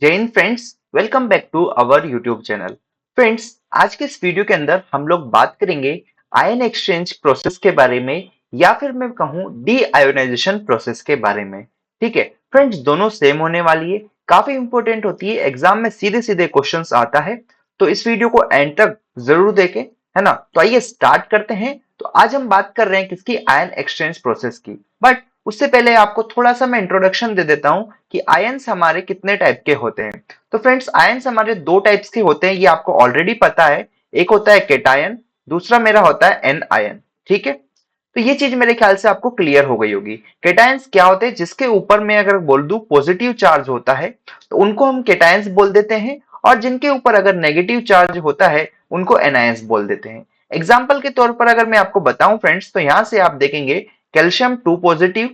जय हिंद friends, welcome back to our YouTube channel. Friends, आज के इस वीडियो के अंदर हम लोग बात करेंगे आयन एक्सचेंज प्रोसेस के बारे में, या फिर मैं कहूँ डी आयोनाइजेशन प्रोसेस के बारे में। ठीक है फ्रेंड्स, दोनों सेम होने वाली है, काफी इंपॉर्टेंट होती है, एग्जाम में सीधे सीधे क्वेश्चंस आता है, तो इस वीडियो को एंड तक जरूर देखें, है ना। तो आइए स्टार्ट करते हैं। तो आज हम बात कर रहे हैं किसकी, आयन एक्सचेंज प्रोसेस की। बट उससे पहले आपको थोड़ा सा मैं इंट्रोडक्शन दे देता हूं कि आयंस हमारे कितने टाइप के होते हैं। तो फ्रेंड्स, आयंस हमारे दो टाइप्स के होते हैं, ये आपको ऑलरेडी पता है। एक होता है केटायन, दूसरा मेरा होता है एन आयन। ठीक है, तो ये चीज मेरे ख्याल से आपको क्लियर हो गई होगी। केटायंस क्या होते हैं, जिसके ऊपर मैं अगर बोल दूं पॉजिटिव चार्ज होता है तो उनको हम केटायंस बोल देते हैं, और जिनके ऊपर अगर नेगेटिव चार्ज होता है उनको एनायंस बोल देते हैं। एग्जाम्पल के तौर पर अगर मैं आपको बताऊं फ्रेंड्स, तो यहां से आप देखेंगे कैल्शियम 2 पॉजिटिव,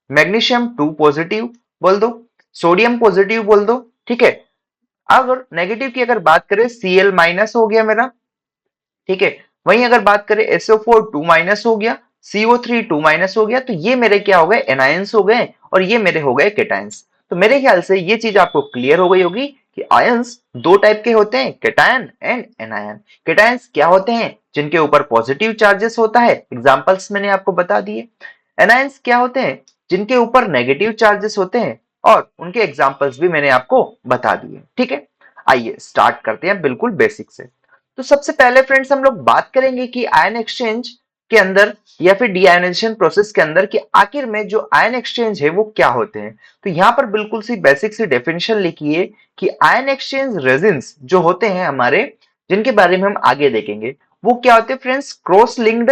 मैग्नीशियम 2 पॉजिटिव बोल दो, सोडियम पॉजिटिव बोल दो। ठीक है, अगर नेगेटिव की अगर बात करें Cl माइनस हो गया मेरा। ठीक है, वहीं अगर बात करें SO4 2 माइनस हो गया, CO3 2 माइनस हो गया, तो ये मेरे क्या हो गए, एनायंस हो गए, और ये मेरे हो गए केटायंस। तो मेरे ख्याल से ये चीज आपको क्लियर हो गई होगी कि आयंस दो टाइप के होते हैं, केटायन एंड एनायन। केटायंस क्या होते हैं, जिनके ऊपर पॉजिटिव चार्जेस होता है, एग्जांपल्स मैंने आपको बता दिए। एनायंस क्या होते हैं, जिनके ऊपर नेगेटिव चार्जेस होते हैं, और उनके एग्जांपल्स भी मैंने आपको बता दिए। ठीक है, आइए स्टार्ट करते हैं बिल्कुल बेसिक से। तो सबसे पहले फ्रेंड्स हम लोग बात करेंगे कि आयन एक्सचेंज के अंदर या फिर डीआयोनाइजेशन प्रोसेस के अंदर कि आखिर में जो आयन एक्सचेंज है वो क्या होते हैं। तो यहाँ पर बिल्कुल सी बेसिक सी डेफिनेशन लिखी है कि आयन एक्सचेंज रेजिन्स जो होते हैं हमारे, जिनके बारे में हम आगे देखेंगे, वो क्या होते हैं friends, cross linked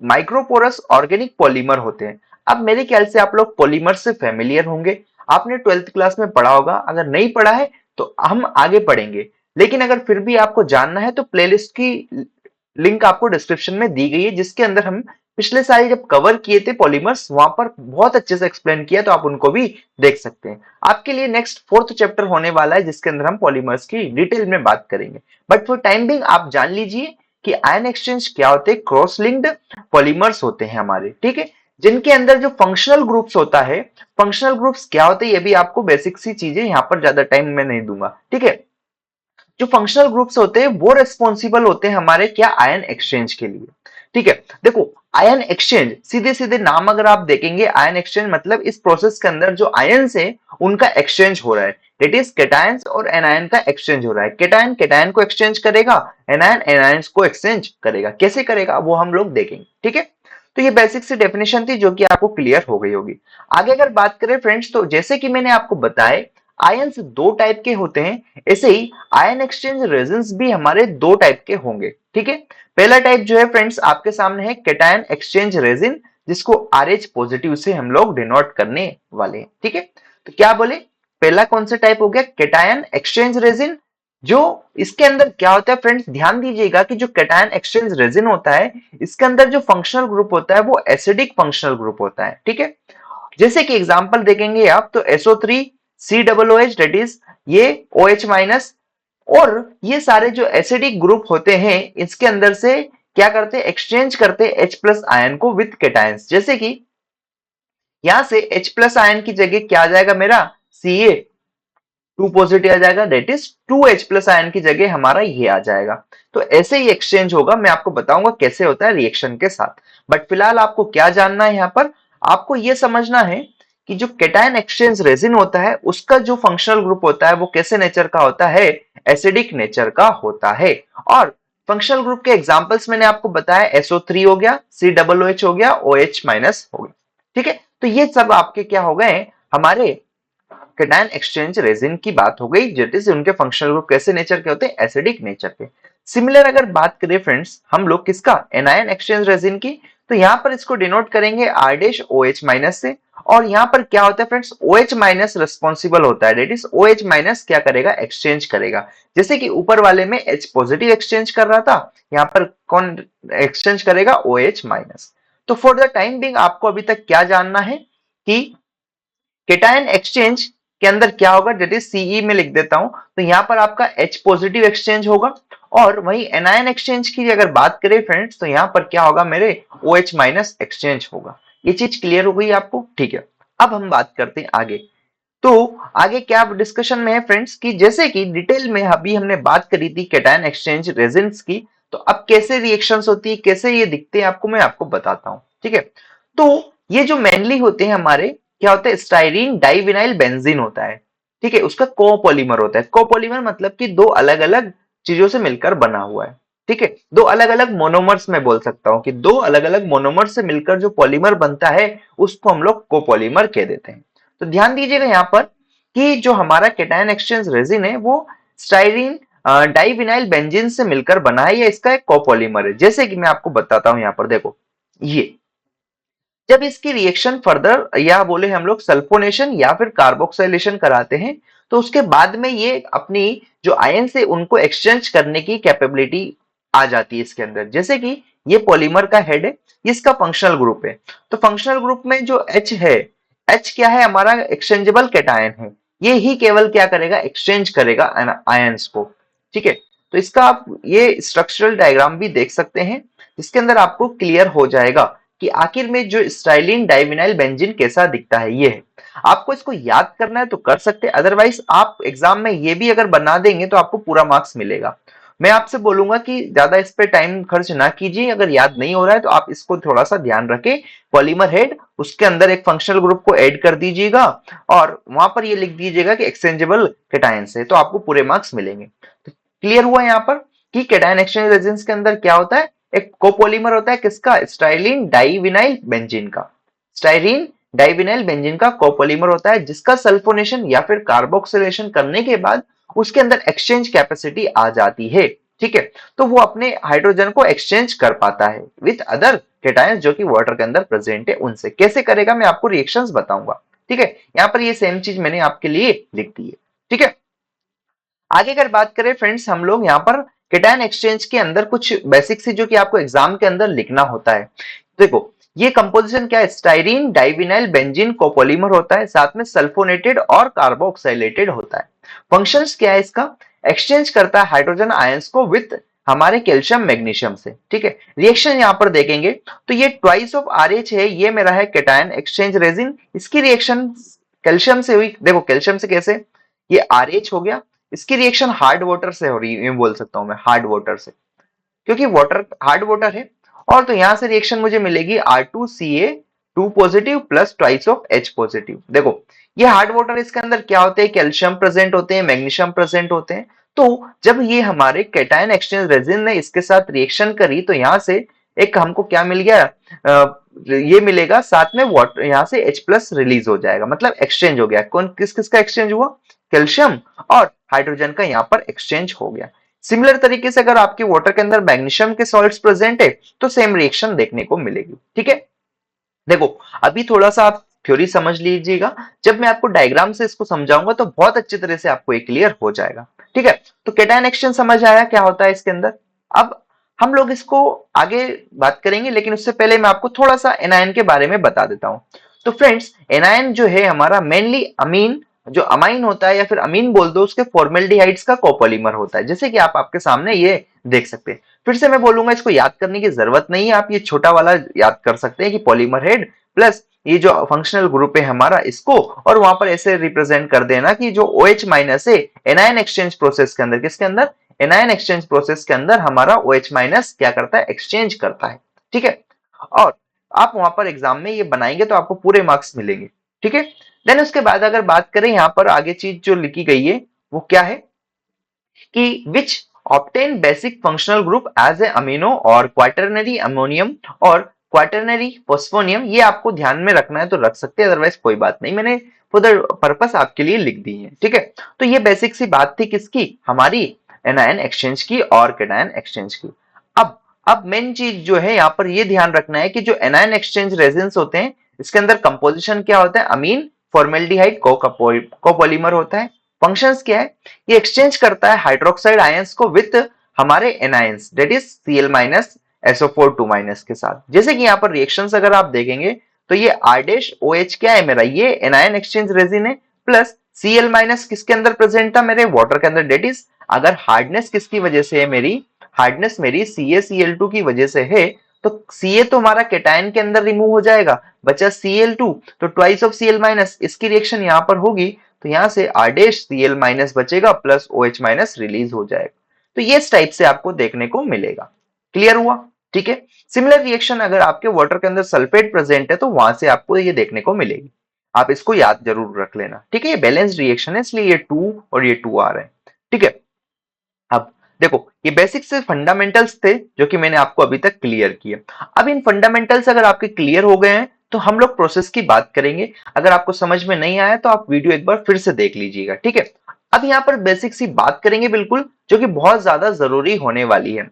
microporous organic polymer होते हैं। अब मेरे ख्याल से आप लोग पॉलीमर से फेमिलियर होंगे, आपने 12th क्लास में पढ़ा होगा, अगर नहीं पढ़ा है तो हम आगे पढ़ेंगे। लेकिन अगर फिर भी आपको जानना है तो प्लेलिस्ट की लिंक आपको डिस्क्रिप्शन में दी गई है, जिसके अंदर हम पिछले साल जब कवर किए थे पॉलीमर्स, वहां पर बहुत अच्छे से एक्सप्लेन किया, तो आप उनको भी देख सकते हैं। आपके लिए नेक्स्ट 4th चैप्टर होने वाला है, जिसके अंदर हम पॉलीमर्स की डिटेल में बात करेंगे। बट फॉर टाइम बिंग आप जान लीजिए कि आयन एक्सचेंज क्या होते हैं, क्रॉस लिंक्ड पॉलीमर्स होते हैं हमारे। ठीक है, जिनके अंदर जो फंक्शनल ग्रुप्स होता है, फंक्शनल ग्रुप्स क्या होते हैं ये भी आपको बेसिक सी चीजें, यहाँ पर ज्यादा टाइम मैं नहीं दूंगा। ठीक है, जो फंक्शनल ग्रुप्स होते हैं वो रेस्पॉन्सिबल होते हैं हमारे क्या, आयन एक्सचेंज के लिए। ठीक है, देखो आयन एक्सचेंज, सीधे सीधे नाम अगर आप देखेंगे, आयन एक्सचेंज मतलब इस प्रोसेस के अंदर जो आयन्स है उनका एक्सचेंज हो रहा है। इट इज केटायंस और एनायन का एक्सचेंज हो रहा है। केटायन केटायन को एक्सचेंज करेगा, एनायन एनायंस को एक्सचेंज करेगा। कैसे करेगा वो हम लोग देखेंगे। ठीक है, तो ये बेसिक सी डेफिनेशन थी जो कि आपको क्लियर हो गई होगी। आगे अगर बात करें फ्रेंड्स, तो जैसे कि मैंने आपको बताया आयन्स दो टाइप के होते हैं, ऐसे ही आयन एक्सचेंज रेजन्स भी हमारे दो टाइप के होंगे। ठीक है, पहला टाइप जो है फ्रेंड्स आपके सामने है केटायन एक्सचेंज रेजिन, जिसको RH पॉजिटिव से हम लोग डिनोट करने वाले हैं। ठीक है, तो क्या बोले, पहला कौन सा टाइप हो गया, केटायन एक्सचेंज रेजिन। जो इसके अंदर क्या होता है फ्रेंड्स, ध्यान दीजिएगा कि जो केटायन एक्सचेंज रेजिन होता है, इसके अंदर जो फंक्शनल ग्रुप होता है वो एसिडिक फंक्शनल ग्रुप होता है। ठीक है, जैसे कि एग्जांपल देखेंगे आप, तो SO3 COOH, दैट इज ये OH माइनस, और ये सारे जो एसिडिक ग्रुप होते हैं इसके अंदर से क्या करते हैं, एक्सचेंज करते हैं H प्लस आयन को विद केटायंस। जैसे कि यहां से H प्लस आयन की जगह क्या आ जाएगा मेरा, Ca 2 पॉजिटिव आ जाएगा, that is 2H plus ion की जगह हमारा ये आ जाएगा। तो ऐसे ही एक्सचेंज होगा, मैं आपको बताऊंगा कैसे होता है रिएक्शन के साथ। बट फिलहाल आपको क्या जानना है, यहाँ पर आपको यह समझना है कि जो केटायन एक्सचेंज रेजिन होता है उसका जो फंक्शनल ग्रुप होता है वो कैसे नेचर का होता है, एसिडिक नेचर का होता है। और फंक्शनल ग्रुप के एग्जांपल्स मैंने आपको बताया, SO3 हो गया, COOH हो गया, OH माइनस हो गया। ठीक है, तो ये सब आपके क्या हो गए, हमारे केटायन एक्सचेंज रेजिन की बात हो गई, जैसे उनके फंक्शनल ग्रुप कैसे नेचर के होते हैं, एसिडिक नेचर के। सिमिलर अगर बात करें फ्रेंड्स हम लोग किसका, एनायन एक्सचेंज रेजिन की, तो यहां पर इसको डिनोट करेंगे R डैश OH माइनस से। और यहां पर क्या होता है फ्रेंड्स, OH माइनस रिस्पॉन्सिबल होता है, दैट इज OH माइनस क्या करेगा, एक्सचेंज करेगा। जैसे कि ऊपर वाले में H पॉजिटिव एक्सचेंज कर रहा था, यहाँ पर कौन एक्सचेंज करेगा, OH माइनस। तो फॉर द टाइम बिंग आपको अभी तक क्या जानना है कि केटायन एक्सचेंज के अंदर क्या होगा, दैट इज सीई में लिख देता हूं, तो यहां पर आपका H पॉजिटिव एक्सचेंज होगा। और वही एनायन एक्सचेंज की अगर बात करें फ्रेंड्स, तो यहां पर क्या होगा, मेरे OH माइनस एक्सचेंज होगा। ये चीज क्लियर हो गई आपको। ठीक है, अब हम बात करते हैं आगे। तो आगे क्या डिस्कशन में है फ्रेंड्स कि जैसे कि डिटेल में अभी हमने बात करी थी कैटायन एक्सचेंज रेजिन्स की, तो अब कैसे रिएक्शंस होती है, कैसे ये दिखते हैं आपको मैं आपको बताता हूं। ठीक है, तो ये जो मेनली होते हैं हमारे, क्या होता है, स्टाइरीन डाइविनाइल बेंजीन होता है। ठीक है, उसका कोपॉलीमर होता है। कोपॉलीमर मतलब कि दो अलग अलग चीजों से मिलकर बना हुआ है। ठीक है, दो अलग अलग मोनोमर्स में बोल सकता हूं कि दो अलग अलग मोनोमर्स से मिलकर जो पॉलीमर बनता है उसको हम लोग कोपॉलीमर कह देते हैं। तो ध्यान दीजिएगा यहाँ पर कि जो हमारा कैटायन एक्सचेंज रेजिन है वो स्टाइरीन डाइविनाइल बेंजीन से मिलकर बना है या इसका एक कोपॉलीमर है। जैसे कि मैं आपको बताता हूं, यहाँ पर देखो, ये जब इसकी रिएक्शन फर्दर या बोले हम लोग सल्फोनेशन या फिर कार्बोक्सिलेशन कराते हैं, तो उसके बाद में ये अपनी जो आयन से उनको एक्सचेंज करने की कैपेबिलिटी आ जाती है इसके अंदर। जैसे कि ये पॉलीमर का हेड है, इसका फंक्शनल ग्रुप है, तो फंक्शनल ग्रुप में जो H है, H क्या है, हमारा एक्सचेंजेबल कैटायन है। ये ही केवल क्या करेगा, एक्सचेंज करेगा आयंस को। ठीक है, तो इसका आप ये स्ट्रक्चरल डायग्राम भी देख सकते हैं, जिसके अंदर आपको क्लियर हो जाएगा कि आखिर में जो स्टाइलिन डाइविनाइल बेंजीन कैसा दिखता है। ये है, आपको इसको याद करना है तो कर सकते हैं, अदरवाइज आप एग्जाम में ये भी अगर बना देंगे तो आपको पूरा मार्क्स मिलेगा। मैं आपसे बोलूंगा कि ज्यादा इस पे टाइम खर्च ना कीजिए, अगर याद नहीं हो रहा है तो आप इसको थोड़ा सा ध्यान रखें। पॉलीमर हेड, उसके अंदर एक फंक्शनल ग्रुप को ऐड कर दीजिएगा और वहां पर ये लिख दीजिएगा कि एक्सचेंजेबल कैटायंस है, तो आपको पूरे मार्क्स मिलेंगे। तो क्लियर हुआ यहाँ पर कि कैटायन एक्सचेंज रेजिन्स के अंदर क्या होता है, एक कोपोलीमर होता है, किसका, स्टाइलिन डाइविनाइल बेंजीन का। स्टाइरिन डाइविनाइल बेंजीन का कोपोलीमर होता है, जिसका सल्फोनेशन या फिर कार्बोक्सिलेशन करने के बाद उसके अंदर एक्सचेंज कैपेसिटी आ जाती है। ठीक है, तो वो अपने हाइड्रोजन को एक्सचेंज कर पाता है विथ अदर केटायंस जो कि वाटर के अंदर प्रेजेंट है उनसे। कैसे करेगा मैं आपको रिएक्शंस बताऊंगा। ठीक है, यहाँ पर ये सेम चीज मैंने आपके लिए लिख दी है। ठीक है, आगे अगर बात करें फ्रेंड्स, हम लोग यहाँ पर केटायन एक्सचेंज के अंदर कुछ बेसिक सी जो कि आपको एग्जाम के अंदर लिखना होता है। देखो, ये कंपोजिशन क्या है, स्टाइरीन डाइविनाइल बेंजीन कोपोलीमर होता है, साथ में सल्फोनेटेड और कार्बोक्सिलेटेड होता है। फंक्शंस क्या है इसका, एक्सचेंज करता है हाइड्रोजन आयंस को विथ हमारे कैल्शियम मैग्नीशियम से। ठीक है, रिएक्शन यहां पर देखेंगे तो ये ट्वाइस ऑफ RH है, ये मेरा है केटायन एक्सचेंज रेजिन। इसकी रिएक्शन कैल्शियम से हुई, देखो कैल्शियम से कैसे, ये RH हो गया, इसकी रिएक्शन हार्ड वाटर से हो रही है, बोल सकता हूं मैं हार्ड वाटर से, क्योंकि वाटर हार्ड वाटर है। और तो यहां से रिएक्शन मुझे मिलेगी R2CA2 positive plus twice of H positive. देखो ये हार्ड वाटर, इसके अंदर क्या होते हैं, कैल्शियम प्रेजेंट होते हैं, मैग्नीशियम प्रेजेंट होते हैं। तो जब ये हमारे कैटायन एक्सचेंज रेजिन ने इसके साथ रिएक्शन करी तो यहां से एक हमको क्या मिल गया, ये मिलेगा, साथ में वाटर यहाँ से H प्लस रिलीज हो जाएगा, मतलब एक्सचेंज हो गया। कौन किस किस का एक्सचेंज हुआ, कैल्शियम और हाइड्रोजन का यहाँ पर एक्सचेंज हो गया। सिमिलर तरीके से अगर आपके वाटर के अंदर मैग्नीशियम के सॉल्ट्स प्रेजेंट है तो सेम रिएक्शन देखने को मिलेगी। ठीक है, देखो अभी थोड़ा सा आप थ्योरी समझ लीजिएगा, जब मैं आपको डायग्राम से इसको समझाऊंगा तो बहुत अच्छी तरह से आपको ये क्लियर हो जाएगा। ठीक है, तो कैटायन एक्सचेंज समझ आया क्या होता है इसके अंदर। अब हम लोग इसको आगे बात करेंगे, लेकिन उससे पहले मैं आपको थोड़ा सा एनायन के बारे में बता देता हूं। तो फ्रेंड्स, एनायन जो है हमारा मेनली अमीन, जो अमाइन होता है या फिर अमीन बोल दो, उसके फॉर्मेल्डिहाइड्स का कोपोलीमर होता है, जैसे कि आप आपके सामने ये देख सकते हैं। फिर से मैं बोलूंगा, इसको याद करने की जरूरत नहीं है, आप ये छोटा वाला याद कर सकते हैं कि पॉलीमर हेड प्लस ये जो फंक्शनल ग्रुप है हमारा इसको, और वहां पर ऐसे रिप्रेजेंट कर देना कि जो OH माइनस है एनायन एक्सचेंज प्रोसेस के अंदर, किसके अंदर, एनायन एक्सचेंज प्रोसेस के अंदर हमारा OH माइनस क्या करता है, एक्सचेंज करता है। ठीक है, और आप वहां पर एग्जाम में ये बनाएंगे तो आपको पूरे मार्क्स मिलेंगे। ठीक है, देन उसके बाद अगर बात करें यहाँ पर आगे चीज जो लिखी गई है वो क्या है कि which obtain basic functional group as a amino और क्वाटरनरी अमोनियम और क्वाटरनरी फोस्फोनियम। ये आपको ध्यान में रखना है तो रख सकते हैं, अदरवाइज कोई बात नहीं, मैंने फॉर द पर्पस आपके लिए लिख दी है। ठीक है, तो ये बेसिक सी बात थी किसकी, हमारी एनायन एक्सचेंज की और कैटायन एक्सचेंज की। अब मेन चीज जो है यहाँ पर ये ध्यान रखना है कि जो एनायन एक्सचेंज रेजिन्स होते हैं इसके अंदर कंपोजिशन क्या होता है, अमीन फॉर्मेल्डिहाइड कोपॉलीमर होता है। फंक्शंस क्या है, ये एक्सचेंज करता है हाइड्रोक्साइड आयंस को विथ हमारे anions, that is Cl minus SO4 2 minus के साथ। जैसे कि यहाँ पर रिएक्शंस अगर आप देखेंगे तो ये R डैश OH क्या है मेरा, ये एनायन एक्सचेंज रेजिन है, प्लस Cl माइनस किसके अंदर प्रेजेंट था, मेरे वाटर के अंदर, डेट इज अगर हार्डनेस किसकी वजह से है, मेरी हार्डनेस मेरी CaCl2 की वजह से है, तो Ca तो हमारा कैटायन के अंदर रिमूव हो जाएगा, बचा Cl2, तो ट्वाइस ऑफ Cl माइनस, इसकी रिएक्शन यहाँ पर होगी तो यहाँ से R डैश Cl माइनस बचेगा प्लस OH माइनस रिलीज हो जाएगा। तो ये इस टाइप से आपको देखने को मिलेगा। क्लियर हुआ? ठीक है। सिमिलर रिएक्शन अगर आपके वाटर के अंदर सल्फेट प्रेजेंट है तो वहां से आपको ये देखने को मिलेगी। आप इसको याद जरूर रख लेना। ठीक है, ये बैलेंस्ड रिएक्शन है इसलिए ये 2 और ये 2 आ रहे हैं। ठीक है। अब देखो, ये बेसिक से फंडामेंटल्स थे जो कि मैंने आपको अभी तक क्लियर किए। अब इन फंडामेंटल्स अगर आपके क्लियर हो गए हैं तो हम लोग प्रोसेस की बात करेंगे। अगर आपको समझ में नहीं आया तो आप वीडियो एक बार फिर से देख लीजिएगा। ठीक है। अब यहाँ पर बेसिक सी बात करेंगे बिल्कुल, जो कि बहुत ज्यादा जरूरी होने वाली है।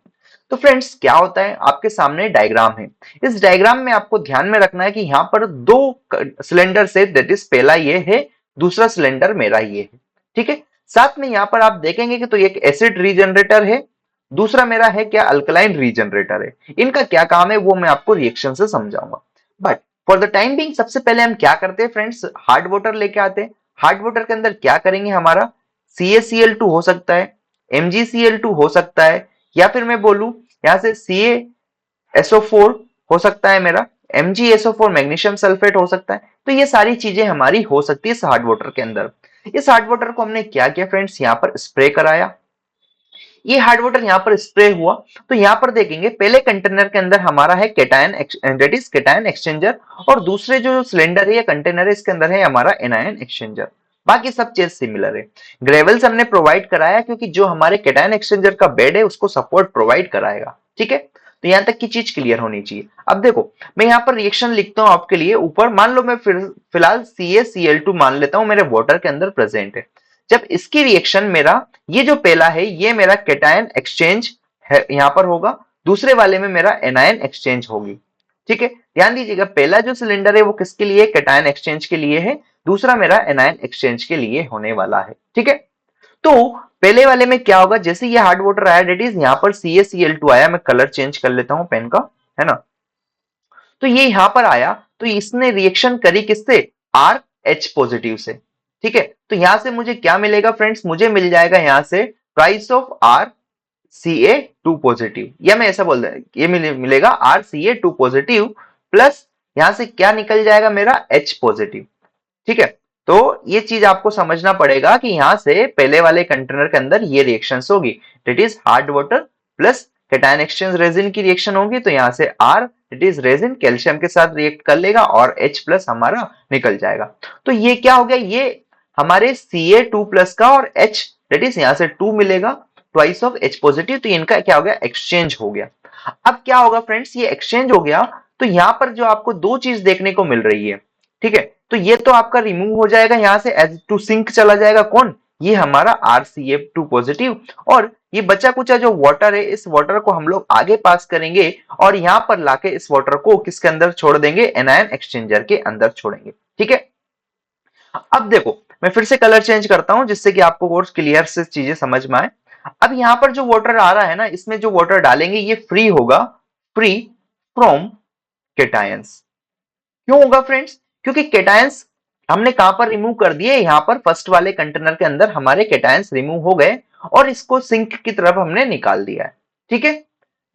तो फ्रेंड्स क्या होता है, आपके सामने डायग्राम है। इस डायग्राम में आपको ध्यान में रखना है कि यहाँ पर दो सिलेंडर से, दैट इज पहला ये है, दूसरा सिलेंडर मेरा ये है। ठीक है। साथ में यहाँ पर आप देखेंगे कि तो एक एसिड रीजनरेटर है, दूसरा मेरा है क्या, अल्कलाइन रीजनरेटर है। इनका क्या काम है वो मैं आपको रिएक्शन से समझाऊंगा। But for the time being सबसे पहले हम क्या करते हैं फ्रेंड्स, हार्ड वाटर लेके आते हैं। हार्ड वाटर के अंदर क्या करेंगे, हमारा CaCl2 हो सकता है, MgCl2 हो सकता है, या फिर मैं बोलूं यहां से CaSO4 हो सकता है मेरा, MgSO4 मैग्नीशियम सल्फेट हो सकता है। तो ये सारी चीजें हमारी हो सकती है इस हार्ड वाटर के अंदर। इस हार्ड वाटर को हमने क्या किया फ्रेंड्स, यहाँ पर स्प्रे कराया। ये हार्ड वाटर यहाँ पर स्प्रे हुआ तो यहाँ पर देखेंगे पहले कंटेनर के अंदर हमारा है cation, that is cation exchanger, और दूसरे जो सिलेंडर है या कंटेनर है इसके अंदर है हमारा एनायन एक्सचेंजर। बाकी सब चीज सिमिलर है। ग्रेवल्स हमने प्रोवाइड कराया क्योंकि जो हमारे केटायन एक्सचेंजर का बेड है उसको सपोर्ट प्रोवाइड कराएगा। ठीक है। तो यहां तक की चीज क्लियर होनी चाहिए। अब देखो, मैं यहाँ पर रिएक्शन लिखता हूं आपके लिए ऊपर। मान लो मैं फिर फिलहाल CaCl2 मान लेता हूं मेरे वाटर के अंदर प्रेजेंट है। जब इसकी रिएक्शन मेरा, ये जो पहला है ये मेरा केटायन एक्सचेंज है यहां पर होगा, दूसरे वाले में मेरा एनायन एक्सचेंज होगी। ठीक है। ध्यान दीजिएगा, पहला जो सिलेंडर है वो किसके लिए, केटायन एक्सचेंज के लिए है, दूसरा मेरा एनायन एक्सचेंज के लिए होने वाला है। ठीक है। तो पहले वाले में क्या होगा, जैसे ये हार्ड वाटर आया, डेट इज यहाँ पर CaCl2 आया, मैं कलर चेंज कर लेता हूं पेन का, है ना। तो ये यहां पर आया तो इसने रिएक्शन करी किससे, RH पॉजिटिव से। ठीक है। तो यहां से मुझे क्या मिलेगा फ्रेंड्स, मुझे मिल जाएगा यहां से ट्वाइस ऑफ RCa2 पॉजिटिव, या मैं ऐसा बोल रहा, ये मिलेगा RCa2 पॉजिटिव प्लस यहां से क्या निकल जाएगा मेरा H पॉजिटिव। ठीक है। तो ये चीज आपको समझना पड़ेगा कि यहां से पहले वाले कंटेनर के अंदर ये रिएक्शंस होगी, that is hard water plus cation exchange resin की रिएक्शन होगी। तो यहां से R that is resin calcium के साथ रिएक्ट कर लेगा और H प्लस हमारा निकल जाएगा। तो ये क्या हो गया, ये हमारे Ca2 प्लस का और H दैट इज यहां से 2 मिलेगा ट्वाइस ऑफ H पॉजिटिव। तो इनका क्या हो गया, एक्सचेंज हो गया। अब क्या होगा फ्रेंड्स, ये एक्सचेंज हो गया तो यहां पर जो आपको दो चीज देखने को मिल रही है। ठीक है। तो ये तो आपका रिमूव हो जाएगा, यहां से एज टू सिंक चला जाएगा कौन, ये हमारा RCa2 पॉजिटिव, और ये बचा कुचा जो वाटर है इस वाटर को हम लोग आगे पास करेंगे और यहां पर लाके इस वाटर को किसके अंदर छोड़ देंगे, एनायन एक्सचेंजर के अंदर छोड़ेंगे। ठीक है। अब देखो, मैं फिर से कलर चेंज करता हूं जिससे कि आपको और क्लियर से चीजें समझ में आए। अब यहां पर जो वाटर आ रहा है ना, इसमें जो वाटर डालेंगे ये फ्री होगा, फ्री फ्रॉम केटायंस। क्यों होगा फ्रेंड्स, क्योंकि केटायंस हमने कहां पर रिमूव कर दिए, यहां पर फर्स्ट वाले कंटेनर के अंदर हमारे केटायंस रिमूव हो गए और इसको सिंक की तरफ हमने निकाल दिया है। ठीक है।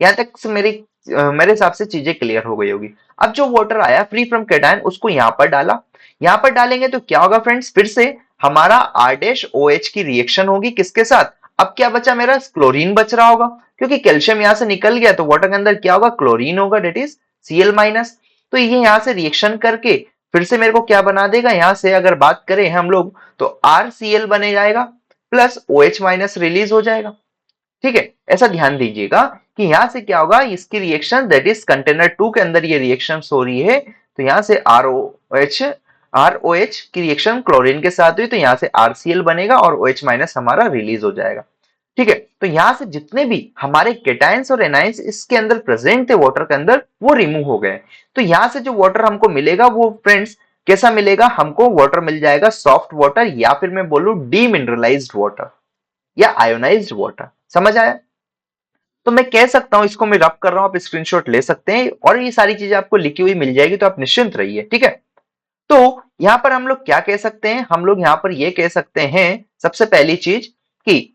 यहां तक से मेरे हिसाब से चीजें क्लियर हो गई होगी। अब जो वाटर आया फ्री फ्रॉम केटायन उसको यहां पर डाला, यहां पर डालेंगे तो क्या होगा फ्रेंड्स, फिर से हमारा R डैश OH की रिएक्शन होगी किसके साथ, अब क्या बचा मेरा, क्लोरीन बच रहा होगा, क्योंकि कैल्शियम यहां से निकल गया तो वाटर के अंदर क्या होगा, क्लोरीन होगा, डेट इज Cl माइनस। तो ये यहां से रिएक्शन करके फिर से मेरे को क्या बना देगा, यहां से अगर बात करें हम लोग तो RCl बने जाएगा प्लस OH माइनस रिलीज हो जाएगा। ठीक है। ऐसा ध्यान दीजिएगा कि यहां से क्या होगा, इसकी रिएक्शन दैट इज कंटेनर 2 के अंदर ये रिएक्शन हो रही है, तो यहां से ROH की रिएक्शन क्लोरीन के साथ हुई तो यहां से RCl बनेगा और OH माइनस हमारा रिलीज हो जाएगा। ठीक है। तो यहां से जितने भी हमारे केटायंस और एनायंस इसके अंदर प्रेजेंट थे वाटर के अंदर वो रिमूव हो गए। तो यहां से जो वाटर हमको मिलेगा वो फ्रेंड्स कैसा मिलेगा, हमको वाटर मिल जाएगा सॉफ्ट वाटर, या फिर मैं बोलूं डीमिनरलाइज्ड वाटर या आयोनाइज्ड वाटर। समझ आया? तो मैं कह सकता हूं, इसको मैं रब कर रहा हूं, आप स्क्रीनशॉट ले सकते हैं और ये सारी चीजें आपको लिखी हुई मिल जाएगी तो आप निश्चिंत रहिए। ठीक है। तो यहां पर हम लोग क्या कह सकते हैं, हम लोग यहां पर ये कह सकते हैं सबसे पहली चीज कि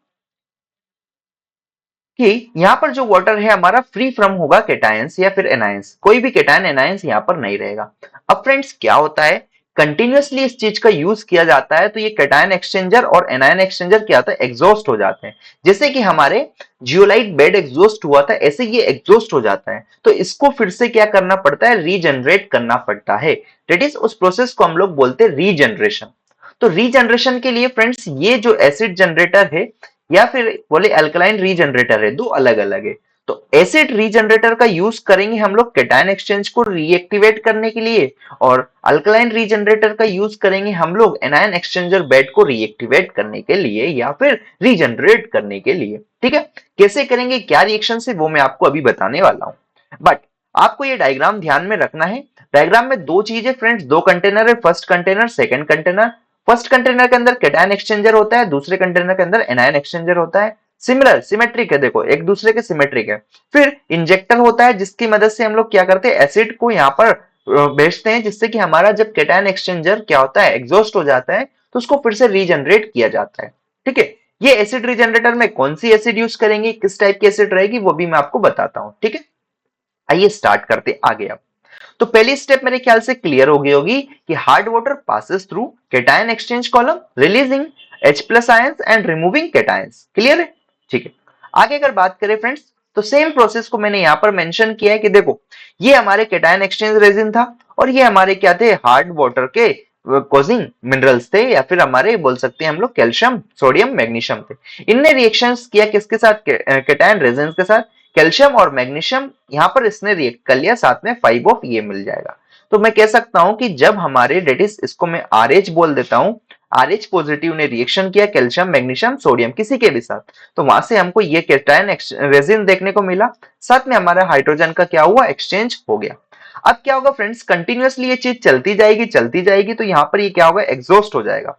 यहां पर जो वाटर है हमारा फ्री फ्रॉम होगा केटायंस या फिर एनायंस, कोई भी केटायन एनायंस यहां पर नहीं रहेगा। अब फ्रेंड्स क्या होता है, कंटिन्यूअसली इस चीज का यूज किया जाता है तो ये कैटायन एक्सचेंजर और एनायन एक्सचेंजर क्या होता है, एग्जॉस्ट हो जाते हैं। जैसे कि हमारे जियोलाइट बेड एग्जॉस्ट हुआ था, ऐसे ये एग्जॉस्ट हो जाता है, तो इसको फिर से क्या करना पड़ता है, रीजनरेट करना पड़ता है। दैट इज उस प्रोसेस को हम लोग बोलते हैं रीजनरेशन। तो रीजनरेशन के लिए फ्रेंड्स ये जो एसिड जनरेटर है या फिर बोले अल्कलाइन रीजनरेटर है, दो अलग अलग है। तो एसिड रीजनरेटर का यूज करेंगे हम लोग कैटायन एक्सचेंज को रीएक्टिवेट करने के लिए, और अल्कलाइन रीजनरेटर का यूज करेंगे हम लोग एनायन एक्सचेंजर बेड को रीएक्टिवेट करने के लिए या फिर रीजनरेट करने के लिए। ठीक है, कैसे करेंगे, क्या रिएक्शन से, वो मैं आपको अभी बताने वाला हूं। बट आपको ये डायग्राम ध्यान में रखना है। डायग्राम में दो चीजें फ्रेंड्स, दो कंटेनर है, first container second container. First container के अंदर कैटायन एक्सचेंजर होता है, दूसरे कंटेनर के अंदर एनायन एक्सचेंजर होता है। सिमिलर सिमेट्रिक है, देखो एक दूसरे के सिमेट्रिक है। फिर इंजेक्टर होता है जिसकी मदद से हम लोग क्या करते हैं, एसिड को यहाँ पर भेजते हैं, जिससे कि हमारा जब कैटायन एक्सचेंजर क्या होता है, एग्जॉस्ट हो जाता है, तो उसको फिर से रीजनरेट किया जाता है। ठीक है, ये एसिड रीजनरेटर में कौन सी एसिड यूज करेंगे, किस टाइप की एसिड रहेगी, वो भी मैं आपको बताता हूँ। ठीक है, आइए स्टार्ट करते आगे अब। तो पहली स्टेप मेरे ख्याल से क्लियर हो गई होगी कि hard water passes through cation exchange column releasing H plus ions and removing cations. Clear है? ठीक है, आगे अगर बात करें फ्रेंड्स, तो सेम प्रोसेस को मैंने यहां पर मेंशन किया है कि देखो ये हमारे कैटायन एक्सचेंज रेजिन था और ये हमारे क्या थे, हार्ड वाटर के कॉजिंग मिनरल्स थे, या फिर हमारे बोल सकते हैं हम लोग कैल्शियम सोडियम मैग्नीशियम थे। इनने रिएक्शंस किया किसके साथ, कैटायन रेजिन के साथ। कैल्शियम और मैग्नीशियम यहाँ पर इसने रिएक्ट कर लिया, साथ में 5 ऑफ ये मिल जाएगा। तो मैं कह सकता हूं कि जब हमारे डेट इज, इसको मैं RH बोल देता हूं, RH पॉजिटिव ने रिएक्शन किया कैल्शियम मैग्नीशियम सोडियम किसी के भी साथ, तो वहां से हमको ये कैटायन रेजिन देखने को मिला, साथ में हमारा हाइड्रोजन का क्या हुआ, एक्सचेंज हो गया। अब क्या होगा फ्रेंड्स, कंटिन्यूअसली ये चीज चलती जाएगी, तो यहाँ पर ये क्या होगा, एग्जॉस्ट हो जाएगा।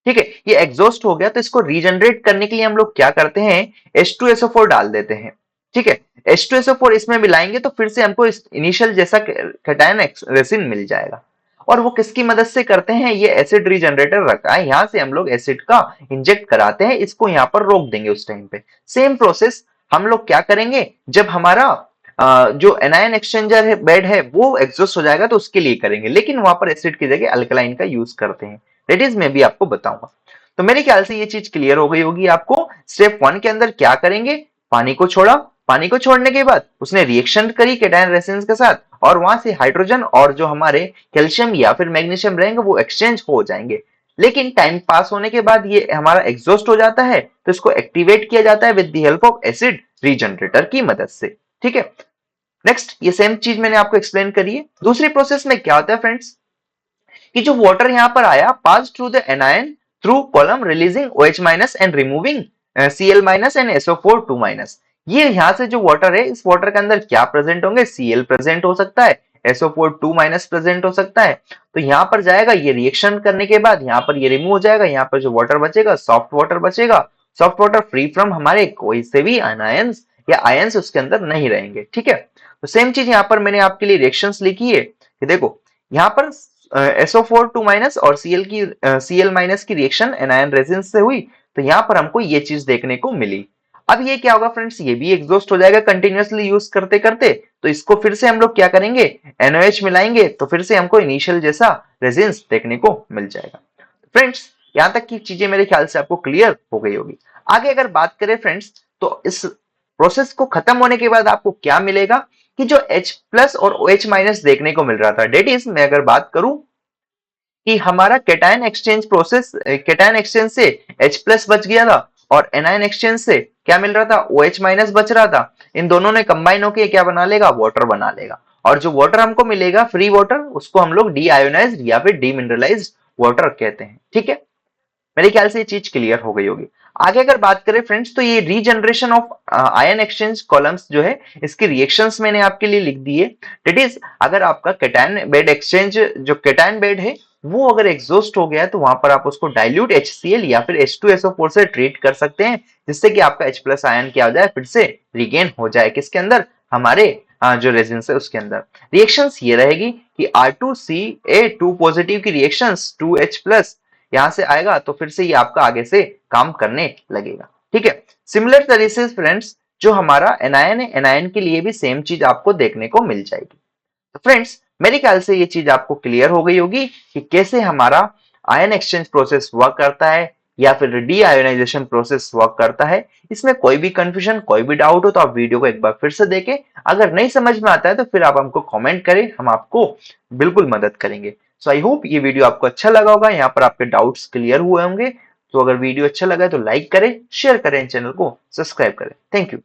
ठीक है, ये एग्जॉस्ट हो गया, तो इसको रीजनरेट करने के लिए हम लोग क्या करते हैं, H2SO4 डाल देते हैं। ठीक है, H2SO4 इसमें मिलाएंगे तो फिर से हमको इस इनिशियल जैसा कैटायन रेसिन मिल जाएगा। और वो किसकी मदद से करते हैं, ये एसिड रीजनरेटर रखा है, यहां से हम लोग एसिड का इंजेक्ट कराते हैं, इसको यहाँ पर रोक देंगे उस टाइम पे। सेम प्रोसेस हम लोग क्या करेंगे, जब हमारा जो एनायन एक्सचेंजर है बेड है वो एग्जॉस्ट हो जाएगा तो उसके लिए करेंगे, लेकिन वहां पर एसिड की जगह अल्कलाइन का यूज करते हैं। दैट इज मैं भी आपको बताऊंगा। तो मेरे ख्याल से ये चीज क्लियर हो गई होगी आपको। स्टेप 1 के अंदर क्या करेंगे, पानी को छोड़ा, पानी को छोड़ने के बाद उसने रिएक्शन करी कैटायन रेसिन्स के साथ, और वहां से हाइड्रोजन और जो हमारे कैल्शियम या फिर मैग्नीशियम रहेंगे वो एक्सचेंज हो जाएंगे। लेकिन टाइम पास होने के बाद ये हमारा एग्जॉस्ट हो जाता है, तो इसको एक्टिवेट किया जाता है with the help of acid regenerator की मदद से। ठीक है, नेक्स्ट ये सेम चीज मैंने आपको एक्सप्लेन करी है। दूसरी प्रोसेस में क्या होता है फ्रेंड्स, कि जो वाटर यहाँ पर आया, pass through the anion through column releasing OH minus and removing Cl minus and SO4 2 minus. ये यहाँ से जो वाटर है, इस वाटर के अंदर क्या प्रेजेंट होंगे, Cl प्रेजेंट हो सकता है, SO4 2 माइनस प्रेजेंट हो सकता है। तो यहाँ पर जाएगा, ये रिएक्शन करने के बाद यहाँ पर ये रिमूव हो जाएगा, यहाँ पर जो वाटर बचेगा सॉफ्ट वाटर बचेगा। सॉफ्ट वाटर फ्री फ्रॉम हमारे कोई से भी आयंस या आयंस उसके अंदर नहीं रहेंगे। ठीक है, तो सेम चीज यहाँ पर मैंने आपके लिए रिएक्शंस लिखी है कि देखो यहाँ पर SO4 2 माइनस और Cl माइनस की रिएक्शन एनायन रेजिन से हुई, तो यहाँ पर हमको ये चीज देखने को मिली। अब ये क्या होगा फ्रेंड्स, ये भी एग्जॉस्ट हो जाएगा कंटिन्यूअसली यूज करते करते, तो इसको फिर से हम लोग क्या करेंगे, NOH मिलाएंगे, तो फिर से हमको इनिशियल जैसा रेजिन्स देखने को मिल जाएगा। फ्रेंड्स यहाँ तक की चीजें मेरे ख्याल से आपको क्लियर हो गई होगी। आगे अगर बात करें फ्रेंड्स, तो इस प्रोसेस को खत्म होने के बाद आपको क्या मिलेगा, कि जो H प्लस और OH माइनस देखने को मिल रहा था, डेट इज मैं अगर बात करूं कि हमारा cation exchange process, cation exchange से H प्लस बच गया था और एनायन एक्सचेंज से क्या मिल रहा था, OH माइनस बच रहा था। इन दोनों ने कंबाइन होकर क्या बना लेगा, वाटर बना लेगा। और जो वाटर हमको मिलेगा फ्री वाटर, उसको हम लोग डी आयोनाइज्ड या फिर डीमिनरलाइज्ड वाटर कहते हैं। ठीक है, मेरे ख्याल से ये चीज क्लियर हो गई होगी। आगे अगर बात करें फ्रेंड्स, तो ये regeneration of ion exchange columns जो है, इसकी रिएक्शंस मैंने आपके लिए लिख दी है। दैट इज अगर आपका कैटायन बेड एक्सचेंज, जो कैटायन बेड है वो अगर एग्जॉस्ट हो गया है, तो वहां पर आप उसको डाइल्यूट HCl या फिर H2SO4 से ट्रीट कर सकते हैं, जिससे कि आपका H प्लस आयन क्या हो जाए, फिर से रिगेन हो जाए किसके अंदर, हमारे जो रेजिन है उसके अंदर। रिएक्शंस ये रहेगी कि R2CA2 पॉजिटिव की रिएक्शंस 2H प्लस यहां से आएगा, तो फिर से ये आपका आगे से काम करने लगेगा। ठीक है, सिमिलर तरीके से फ्रेंड्स जो हमारा एनायन है, एनायन के लिए भी सेम चीज आपको देखने को मिल जाएगी। तो फ्रेंड्स मेरे ख्याल से ये चीज आपको क्लियर हो गई होगी कि कैसे हमारा आयन एक्सचेंज प्रोसेस वर्क करता है या फिर डी आयोनाइजेशन प्रोसेस वर्क करता है। इसमें कोई भी कंफ्यूजन, कोई भी डाउट हो तो आप वीडियो को एक बार फिर से देखें। अगर नहीं समझ में आता है तो फिर आप हमको कमेंट करें, हम आपको बिल्कुल मदद करेंगे। सो आई होप ये वीडियो आपको अच्छा लगा होगा, यहाँ पर आपके डाउट्स क्लियर हुए होंगे। तो अगर वीडियो अच्छा लगा है तो लाइक करें, शेयर करें, चैनल को सब्सक्राइब करें। Thank you.